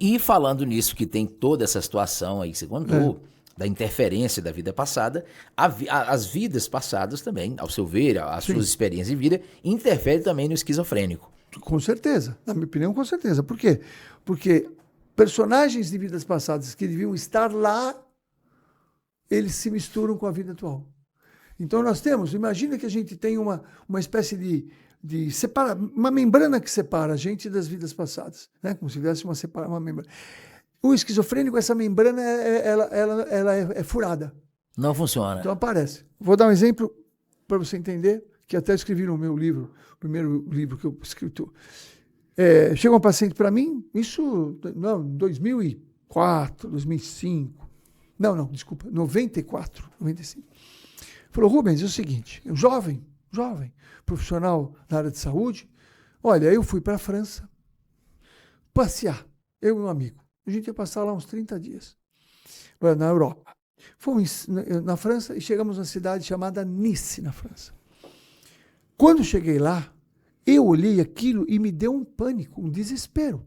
E falando nisso, que tem toda essa situação aí que você contou, da interferência da vida passada, as vidas passadas também, ao seu ver, as Sim. suas experiências de vida, interferem também no esquizofrênico. Com certeza. Na minha opinião, com certeza. Por quê? Porque personagens de vidas passadas que deviam estar lá, eles se misturam com a vida atual. Então nós temos, imagina que a gente tem uma espécie de uma membrana que separa a gente das vidas passadas, né? Como se tivesse uma membrana. O esquizofrênico, essa membrana, ela é furada. Não funciona. Então aparece. Vou dar um exemplo para você entender, que até escrevi no meu livro, o primeiro livro que eu escrevi. Chega uma paciente para mim, isso, não, 2004, 2005. Não, desculpa, 94, 95. Falou, Rubens, é o seguinte, eu jovem, profissional na área de saúde, olha, eu fui para a França passear, eu e um amigo. A gente ia passar lá uns 30 dias, na Europa. Fomos na França e chegamos numa cidade chamada Nice, na França. Quando cheguei lá, eu olhei aquilo e me deu um pânico, um desespero.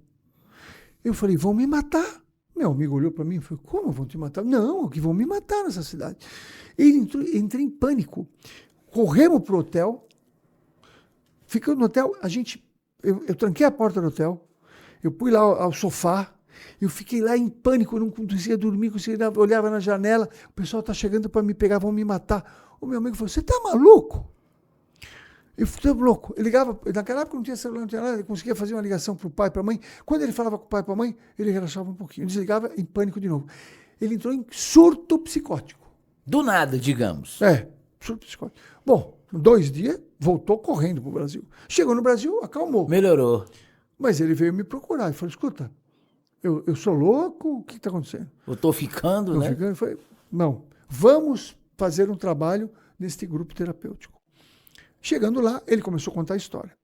Eu falei, vão me matar. Meu amigo olhou para mim e falou, como vão te matar? Não, que vão me matar nessa cidade. Entrei em pânico. Corremos para o hotel. Ficamos no hotel, eu tranquei a porta do hotel, eu fui lá ao sofá, eu fiquei lá em pânico, eu não conseguia dormir, eu olhava na janela, o pessoal está chegando para me pegar, vão me matar. O meu amigo falou, você está maluco? Eu fiquei louco. Ele ligava, naquela época não tinha celular, não tinha nada, ele conseguia fazer uma ligação para o pai, para a mãe. Quando ele falava com o pai e para a mãe, ele relaxava um pouquinho, desligava em pânico de novo. Ele entrou em surto psicótico. Do nada, digamos. Surto psicótico. Bom, 2 dias, voltou correndo para o Brasil. Chegou no Brasil, acalmou. Melhorou. Mas ele veio me procurar e falou, escuta, eu sou louco, o que está acontecendo? Eu tô ficando, né? Eu falei, não, vamos fazer um trabalho neste grupo terapêutico. Chegando lá, ele começou a contar a história.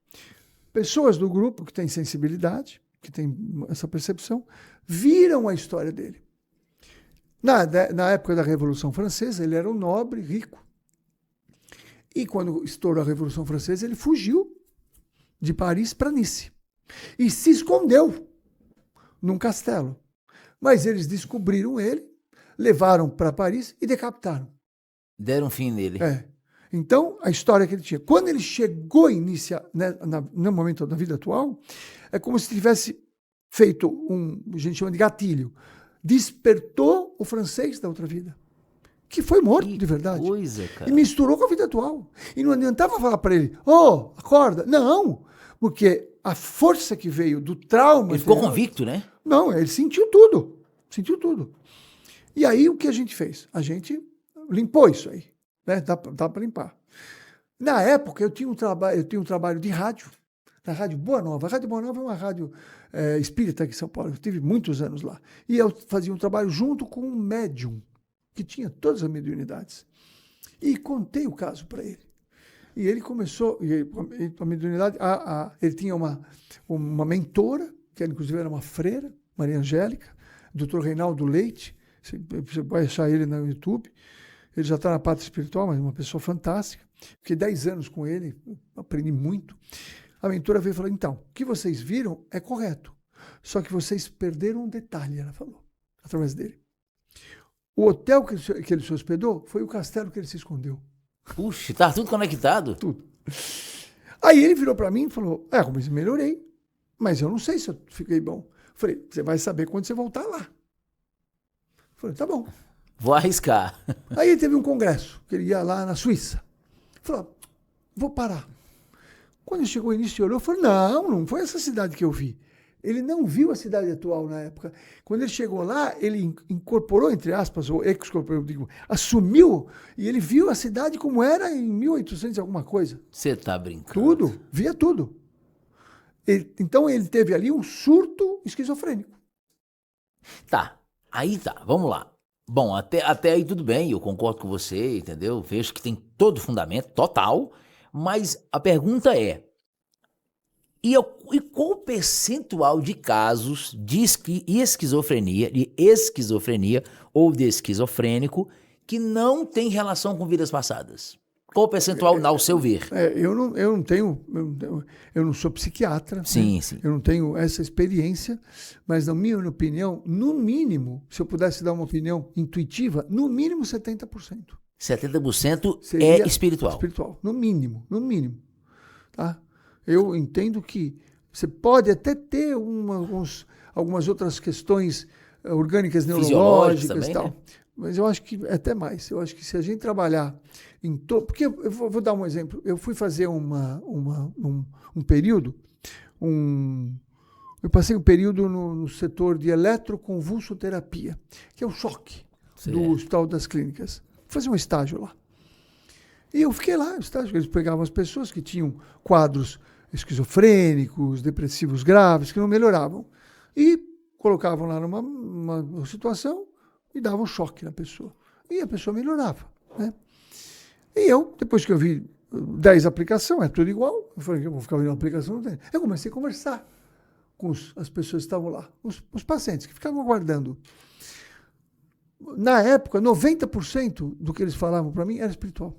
Pessoas do grupo que têm sensibilidade, que têm essa percepção, viram a história dele. Na época da Revolução Francesa, ele era um nobre, rico. E quando estourou a Revolução Francesa, ele fugiu de Paris para Nice. E se escondeu num castelo. Mas eles descobriram ele, levaram para Paris e decapitaram. Deram fim nele. Então, a história que ele tinha. Quando ele chegou no momento da vida atual, é como se tivesse feito a gente chama de gatilho. Despertou o francês da outra vida. Que foi morto, de verdade. Coisa, cara. E misturou com a vida atual. E não adiantava falar para ele, acorda. Não, porque a força que veio do trauma... Ele ficou convicto, né? Não, ele sentiu tudo. E aí, o que a gente fez? A gente limpou isso aí. Né? Dá para limpar. Na época, eu tinha um trabalho de rádio, na Rádio Boa Nova. A Rádio Boa Nova é uma rádio espírita aqui em São Paulo. Eu tive muitos anos lá. E eu fazia um trabalho junto com um médium, que tinha todas as mediunidades. E contei o caso para ele. E ele começou, a mediunidade, ele tinha uma mentora, que inclusive era uma freira, Maria Angélica, Dr. Reinaldo Leite, você vai achar ele no YouTube. Ele já está na parte espiritual, mas é uma pessoa fantástica. Fiquei 10 anos com ele, aprendi muito. A mentora veio e falou, então, o que vocês viram é correto. Só que vocês perderam um detalhe, ela falou, através dele. O hotel que ele se hospedou foi o castelo que ele se escondeu. Puxa, tá tudo conectado? Tudo. Aí ele virou para mim e falou, como eu melhorei, mas eu não sei se eu fiquei bom. Falei, você vai saber quando você voltar lá. Falei, tá bom. Vou arriscar. Aí ele teve um congresso, que ele ia lá na Suíça. Falou, vou parar. Quando ele chegou no início e olhou, falou, não foi essa cidade que eu vi. Ele não viu a cidade atual na época. Quando ele chegou lá, ele incorporou, entre aspas, ou excorporou, assumiu, e ele viu a cidade como era em 1800 alguma coisa. Você tá brincando. Tudo, via tudo. Então ele teve ali um surto esquizofrênico. Tá, vamos lá. Bom, até aí tudo bem, eu concordo com você, entendeu? Vejo que tem todo fundamento, total, mas a pergunta é, e qual o percentual de casos de esquizofrenia ou de esquizofrênico que não tem relação com vidas passadas? Qual o percentual, ao seu ver? Eu não sou psiquiatra, Sim, né? sim. Eu não tenho essa experiência, mas na minha opinião, no mínimo, se eu pudesse dar uma opinião intuitiva, no mínimo 70%. 70% Seria é espiritual. Espiritual, no mínimo, no mínimo. Tá? Eu entendo que você pode até ter algumas outras questões orgânicas, Fisiológicas neurológicas também, e tal. né? Mas eu acho que é até mais. Eu acho que se a gente trabalhar em todo. Porque eu vou dar um exemplo. Eu fui fazer um período. Eu passei um período no setor de eletroconvulsoterapia, que é o choque do Hospital das Clínicas. Fui fazer um estágio lá. E eu fiquei lá, no estágio. Eles pegavam as pessoas que tinham quadros esquizofrênicos, depressivos graves, que não melhoravam. E colocavam lá numa situação e davam um choque na pessoa. E a pessoa melhorava, né? E eu, depois que eu vi 10 aplicações, é tudo igual. Eu falei, eu vou ficar vendo a aplicação, não tem. Eu comecei a conversar com as pessoas que estavam lá, os pacientes que ficavam aguardando. Na época, 90% do que eles falavam para mim era espiritual.